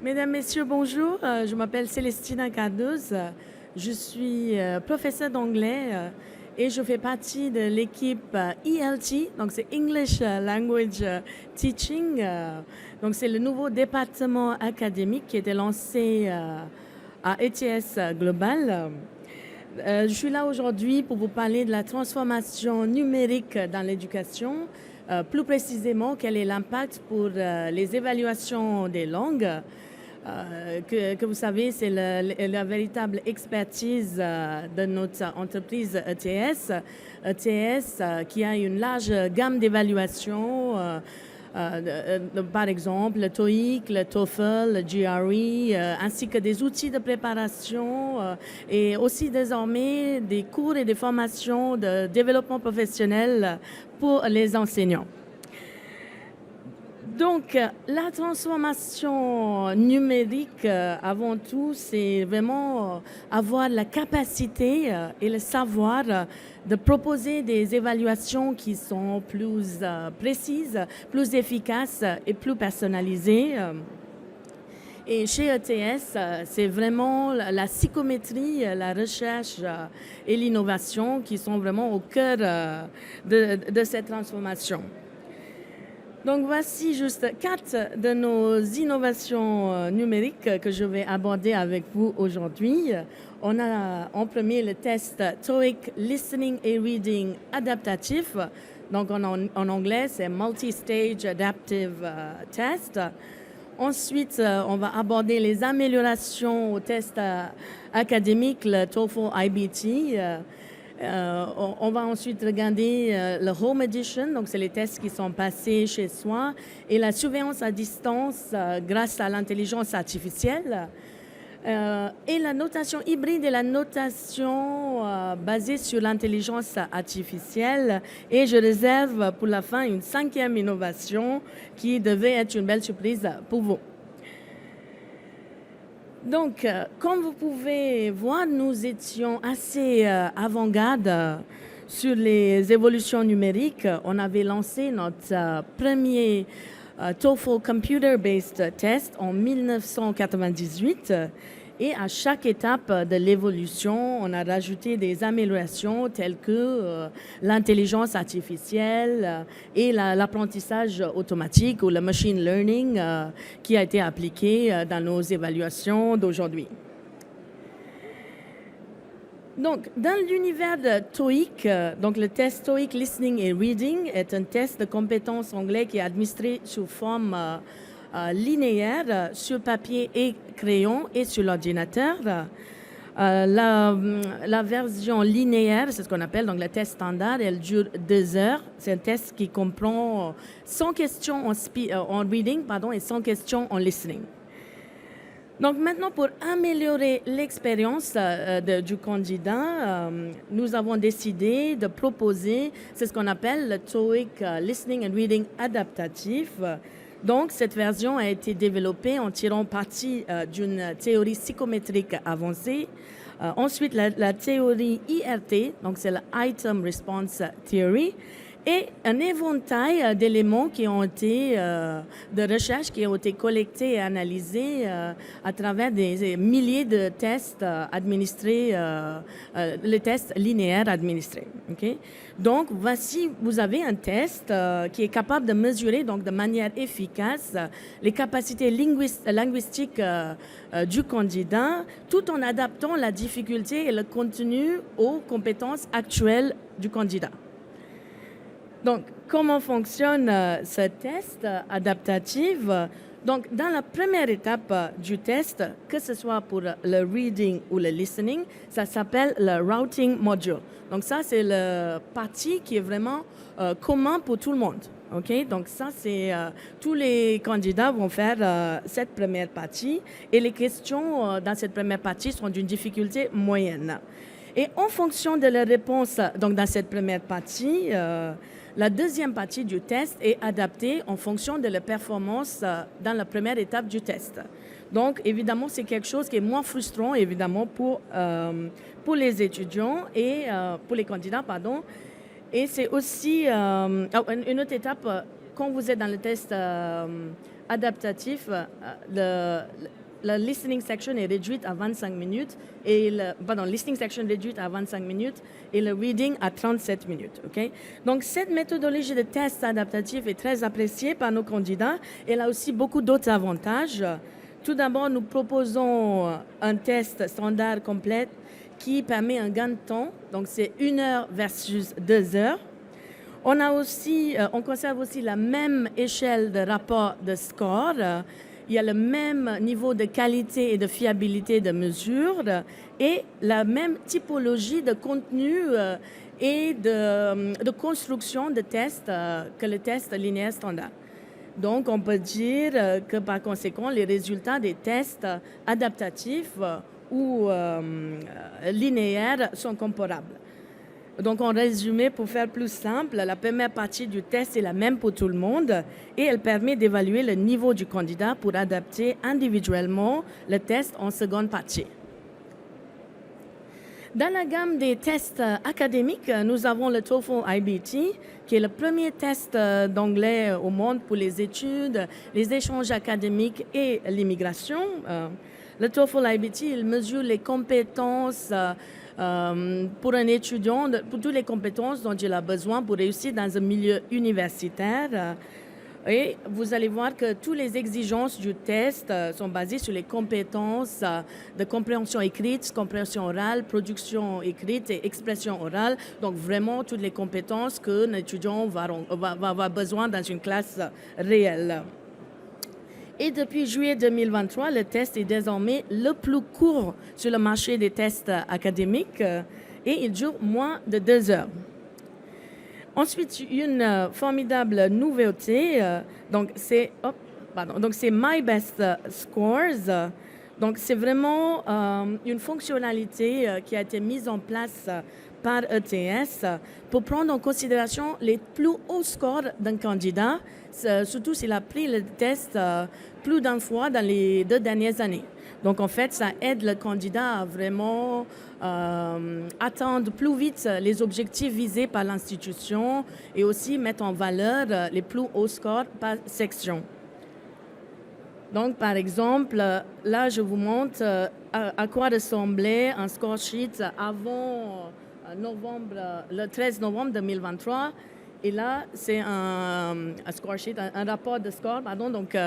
Mesdames, Messieurs, bonjour. Je m'appelle Célestina Cardoz. Je suis professeure d'anglais et je fais partie de l'équipe ELT, donc c'est English Language Teaching. Donc c'est le nouveau département académique qui a été lancé à ETS Global. Je suis là aujourd'hui pour vous parler de la transformation numérique dans l'éducation. Plus précisément, quel est l'impact pour les évaluations des langues. Que vous savez, c'est la véritable expertise de notre entreprise ETS. ETS qui a une large gamme d'évaluations, par exemple le TOEIC, le TOEFL, le GRE, ainsi que des outils de préparation et aussi désormais des cours et des formations de développement professionnel pour les enseignants. Donc, la transformation numérique, avant tout, c'est vraiment avoir la capacité et le savoir de proposer des évaluations qui sont plus précises, plus efficaces et plus personnalisées. Et chez ETS, c'est vraiment la psychométrie, la recherche et l'innovation qui sont vraiment au cœur de cette transformation. Donc voici juste 4 de nos innovations numériques que je vais aborder avec vous aujourd'hui. On a en premier le test TOEIC Listening et Reading adaptatif. Donc en anglais, c'est Multi-Stage Adaptive Test. Ensuite, on va aborder les améliorations au test académique, le TOEFL IBT. On va ensuite regarder le Home Edition, donc c'est les tests qui sont passés chez soi, et la surveillance à distance grâce à l'intelligence artificielle. Et la notation hybride et la notation basée sur l'intelligence artificielle. Et je réserve pour la fin une 5e innovation qui devait être une belle surprise pour vous. Donc, comme vous pouvez voir, nous étions assez avant-garde sur les évolutions numériques. On avait lancé notre premier TOEFL Computer-Based Test en 1998. Et à chaque étape de l'évolution, on a rajouté des améliorations telles que l'intelligence artificielle et l'apprentissage automatique ou le machine learning qui a été appliqué dans nos évaluations d'aujourd'hui. Donc, dans l'univers de TOEIC, donc le test TOEIC Listening et Reading est un test de compétences anglais qui est administré sous forme linéaire sur papier et crayon et sur l'ordinateur. La version linéaire, c'est ce qu'on appelle donc le test standard, elle dure 2 heures. C'est un test qui comprend 100 questions en reading et 100 questions en listening. Donc maintenant, pour améliorer l'expérience du candidat, nous avons décidé de proposer ce qu'on appelle le TOEIC Listening and Reading adaptatif. Donc cette version a été développée en tirant parti d'une théorie psychométrique avancée. Ensuite, la théorie IRT, donc c'est la Item Response Theory, et un éventail d'éléments qui ont été de recherche qui ont été collectés et analysés à travers des milliers de tests administrés, les tests linéaires administrés. Okay? Donc voici, vous avez un test qui est capable de mesurer donc de manière efficace les capacités linguistiques du candidat, tout en adaptant la difficulté et le contenu aux compétences actuelles du candidat. Donc, comment fonctionne ce test adaptatif? Donc, dans la première étape du test, que ce soit pour le reading ou le listening, ça s'appelle le routing module. Donc, ça, c'est le partie qui est vraiment commun pour tout le monde. Okay? Donc, ça, c'est tous les candidats vont faire cette première partie et les questions dans cette première partie sont d'une difficulté moyenne. Et en fonction de la réponse donc, dans cette première partie, la deuxième partie du test est adaptée en fonction de la performance dans la première étape du test. Donc, évidemment, c'est quelque chose qui est moins frustrant, évidemment, pour les étudiants et pour les candidats, pardon. Et c'est aussi une autre étape quand vous êtes dans le test adaptatif, la listening section est réduite à 25 minutes listening section réduite à 25 minutes et le reading à 37 minutes. Okay? Donc, cette méthodologie de test adaptatif est très appréciée par nos candidats. Elle a aussi beaucoup d'autres avantages. Tout d'abord, nous proposons un test standard complet qui permet un gain de temps. Donc, c'est 1 heure versus 2 heures. On conserve aussi la même échelle de rapport de score. Il y a le même niveau de qualité et de fiabilité de mesure et la même typologie de contenu et de construction de tests que le test linéaire standard. Donc, on peut dire que par conséquent, les résultats des tests adaptatifs ou linéaires sont comparables. Donc, en résumé, pour faire plus simple, la première partie du test est la même pour tout le monde et elle permet d'évaluer le niveau du candidat pour adapter individuellement le test en seconde partie. Dans la gamme des tests académiques, nous avons le TOEFL IBT, qui est le premier test d'anglais au monde pour les études, les échanges académiques et l'immigration. Le TOEFL IBT, il mesure les compétences pour un étudiant, pour toutes les compétences dont il a besoin pour réussir dans un milieu universitaire. Et vous allez voir que toutes les exigences du test sont basées sur les compétences de compréhension écrite, compréhension orale, production écrite et expression orale. Donc vraiment toutes les compétences qu'un étudiant va avoir besoin dans une classe réelle. Et depuis juillet 2023, le test est désormais le plus court sur le marché des tests académiques et il dure moins de 2 heures. Ensuite, une formidable nouveauté, donc c'est My Best Scores. Donc c'est vraiment une fonctionnalité qui a été mise en place par ETS pour prendre en considération les plus hauts scores d'un candidat, surtout s'il a pris le test plus d'une fois dans les 2 dernières années. Donc, en fait, ça aide le candidat à vraiment atteindre plus vite les objectifs visés par l'institution et aussi mettre en valeur les plus hauts scores par section. Donc, par exemple, là, je vous montre à quoi ressemblait un score sheet avant le 13 novembre 2023. Et là, c'est un score sheet, un rapport de score, pardon. Donc,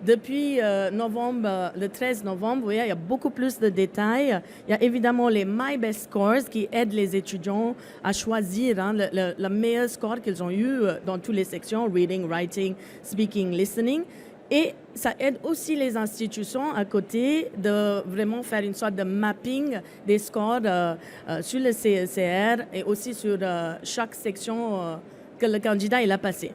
depuis le 13 novembre, vous voyez, il y a beaucoup plus de détails. Il y a évidemment les My Best Scores qui aident les étudiants à choisir le meilleur score qu'ils ont eu dans toutes les sections, reading, writing, speaking, listening. Et ça aide aussi les institutions à côté de vraiment faire une sorte de mapping des scores sur le CECR et aussi sur chaque section que le candidat il a passé.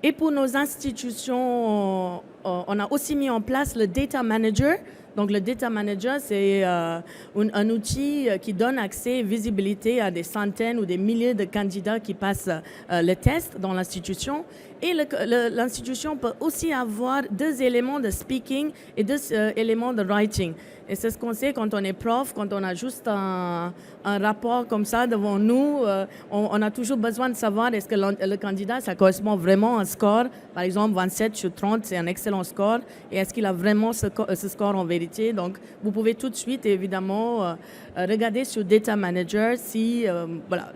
Et pour nos institutions, on a aussi mis en place le Data Manager. Donc, le Data Manager, c'est un outil qui donne accès et visibilité à des centaines ou des milliers de candidats qui passent le test dans l'institution. Et l'institution peut aussi avoir 2 éléments de speaking et 2 éléments de writing. Et c'est ce qu'on sait quand on est prof, quand on a juste un rapport comme ça devant nous, on a toujours besoin de savoir est-ce que le candidat, ça correspond vraiment à un score. Par exemple, 27 sur 30, c'est un excellent score. Et est-ce qu'il a vraiment ce score en vérité? Donc, vous pouvez tout de suite, évidemment, regarder sur Data Manager si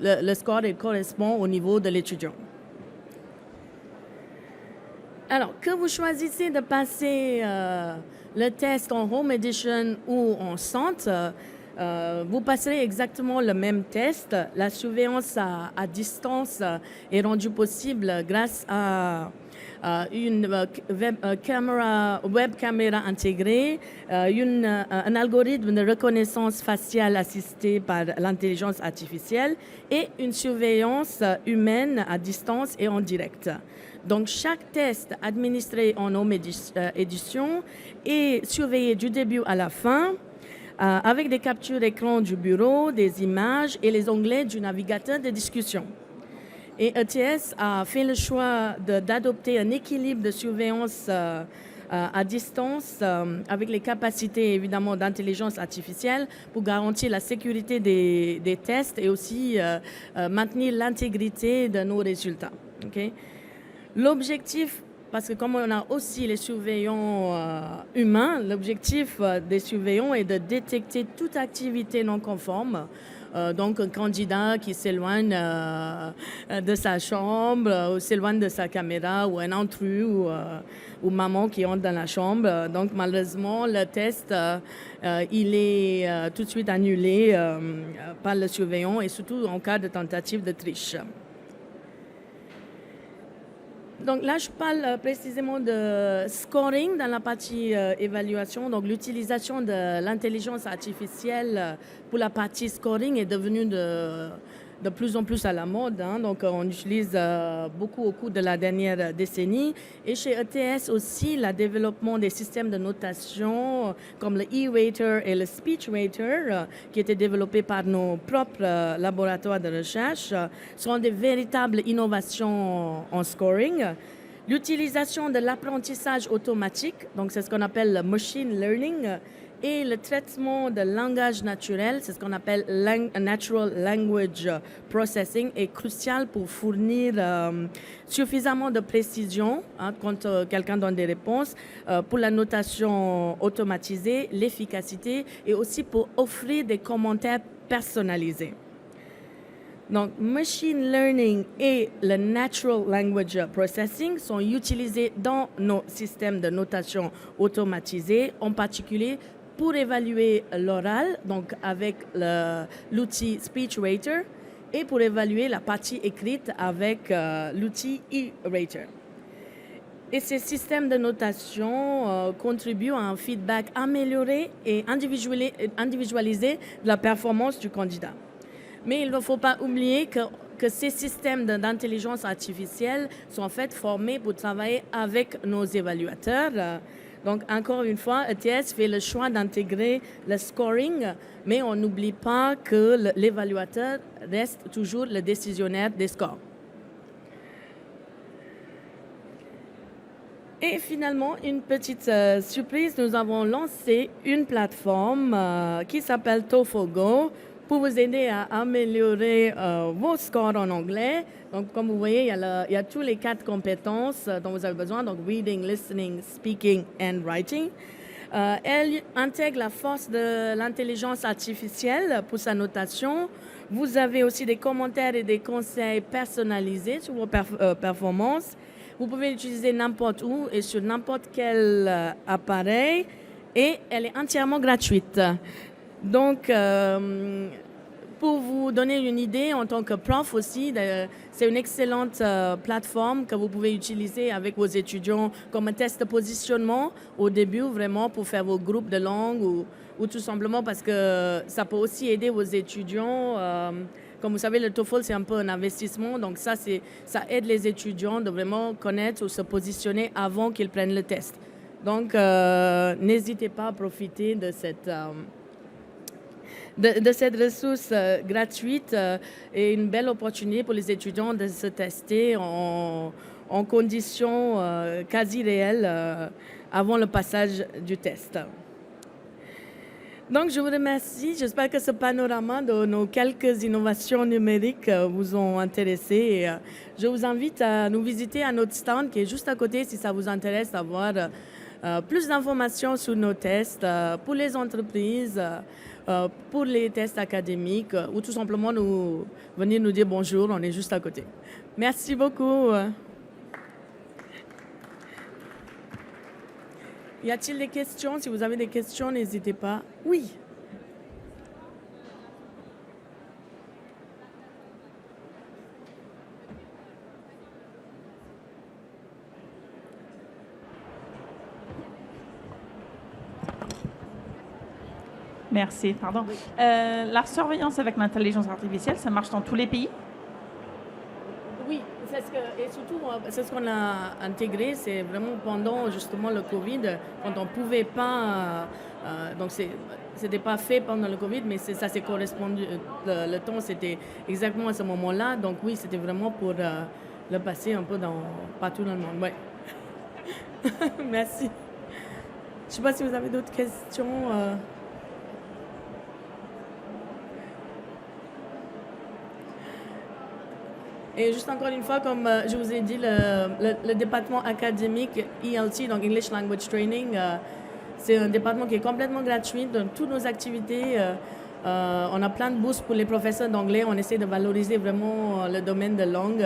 le score il correspond au niveau de l'étudiant. Alors, que vous choisissez de passer le test en Home Edition ou en Centre, vous passerez exactement le même test. La surveillance à distance est rendue possible grâce à une web caméra intégrée, un algorithme de reconnaissance faciale assisté par l'intelligence artificielle et une surveillance humaine à distance et en direct. Donc, chaque test administré en Home Edition est surveillé du début à la fin avec des captures écran du bureau, des images et les onglets du navigateur de discussion. Et ETS a fait le choix d'adopter un équilibre de surveillance à distance avec les capacités évidemment d'intelligence artificielle pour garantir la sécurité des tests et aussi maintenir l'intégrité de nos résultats. Okay? L'objectif, parce que comme on a aussi les surveillants humains, l'objectif des surveillants est de détecter toute activité non conforme. Donc un candidat qui s'éloigne de sa chambre ou s'éloigne de sa caméra ou un intrus ou maman qui entre dans la chambre. Donc malheureusement, le test, il est tout de suite annulé par le surveillant et surtout en cas de tentative de triche. Donc là, je parle précisément de scoring dans la partie évaluation. Donc l'utilisation de l'intelligence artificielle pour la partie scoring est devenue de plus en plus à la mode. Donc on utilise beaucoup au cours de la dernière décennie. Et chez ETS aussi, le développement des systèmes de notation comme le E-Rater et le Speech Rater, qui étaient développés par nos propres laboratoires de recherche, sont des véritables innovations en scoring. L'utilisation de l'apprentissage automatique, donc c'est ce qu'on appelle le machine learning, et le traitement de langage naturel, c'est ce qu'on appelle natural language processing, est crucial pour fournir suffisamment de précision quand quelqu'un donne des réponses, pour la notation automatisée, l'efficacité et aussi pour offrir des commentaires personnalisés. Donc, machine learning et le natural language processing sont utilisés dans nos systèmes de notation automatisés, en particulier pour évaluer l'oral, donc avec l'outil SpeechRater, et pour évaluer la partie écrite avec l'outil E-Rater. Et ces systèmes de notation contribuent à un feedback amélioré et individualisé de la performance du candidat. Mais il ne faut pas oublier que ces systèmes d'intelligence artificielle sont en fait formés pour travailler avec nos évaluateurs. Donc, encore une fois, ETS fait le choix d'intégrer le scoring, mais on n'oublie pas que l'évaluateur reste toujours le décisionnaire des scores. Et finalement, une petite surprise, nous avons lancé une plateforme qui s'appelle TOEFL Go pour vous aider à améliorer vos scores en anglais. Donc, comme vous voyez, il y a tous les 4 compétences dont vous avez besoin, donc reading, listening, speaking and writing. Elle intègre la force de l'intelligence artificielle pour sa notation. Vous avez aussi des commentaires et des conseils personnalisés sur vos performances. Vous pouvez l'utiliser n'importe où et sur n'importe quel appareil et elle est entièrement gratuite. Donc, pour vous donner une idée, en tant que prof aussi, c'est une excellente plateforme que vous pouvez utiliser avec vos étudiants comme un test de positionnement au début, vraiment pour faire vos groupes de langue ou tout simplement parce que ça peut aussi aider vos étudiants. Comme vous savez, le TOEFL, c'est un peu un investissement. Donc ça aide les étudiants de vraiment connaître ou se positionner avant qu'ils prennent le test. Donc, n'hésitez pas à profiter de cette ressource gratuite et une belle opportunité pour les étudiants de se tester en conditions quasi réelles avant le passage du test. Donc, je vous remercie. J'espère que ce panorama de nos quelques innovations numériques vous ont intéressé. Et, je vous invite à nous visiter à notre stand qui est juste à côté si ça vous intéresse d'avoir plus d'informations sur nos tests pour les entreprises, pour les tests académiques ou tout simplement venir nous dire bonjour, on est juste à côté. Merci beaucoup. Y a-t-il des questions? Si vous avez des questions, n'hésitez pas. Oui. Merci, pardon. La surveillance avec l'intelligence artificielle, ça marche dans tous les pays? Oui, et surtout, c'est ce qu'on a intégré, c'est vraiment pendant justement le Covid, quand on ne pouvait pas, donc c'était pas fait pendant le Covid, mais ça s'est correspondu, le temps c'était exactement à ce moment-là, donc oui, c'était vraiment pour le passer un peu partout dans le monde. Ouais. Merci. Je ne sais pas si vous avez d'autres questions. Et juste encore une fois, comme je vous ai dit, le département académique ELT, donc English Language Training, c'est un département qui est complètement gratuit dans toutes nos activités. On a plein de bourses pour les professeurs d'anglais. On essaie de valoriser vraiment le domaine de langue.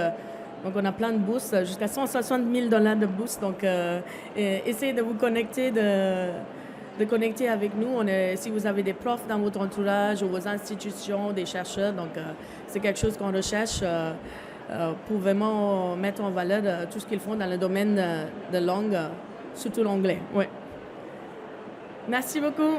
Donc, on a plein de bourses, jusqu'à 160 000 $ de bourses. Donc, essayez de vous connecter, de connecter avec nous. Si vous avez des profs dans votre entourage ou vos institutions, des chercheurs, donc c'est quelque chose qu'on recherche pour vraiment mettre en valeur tout ce qu'ils font dans le domaine de langue, surtout l'anglais. Ouais. Merci beaucoup.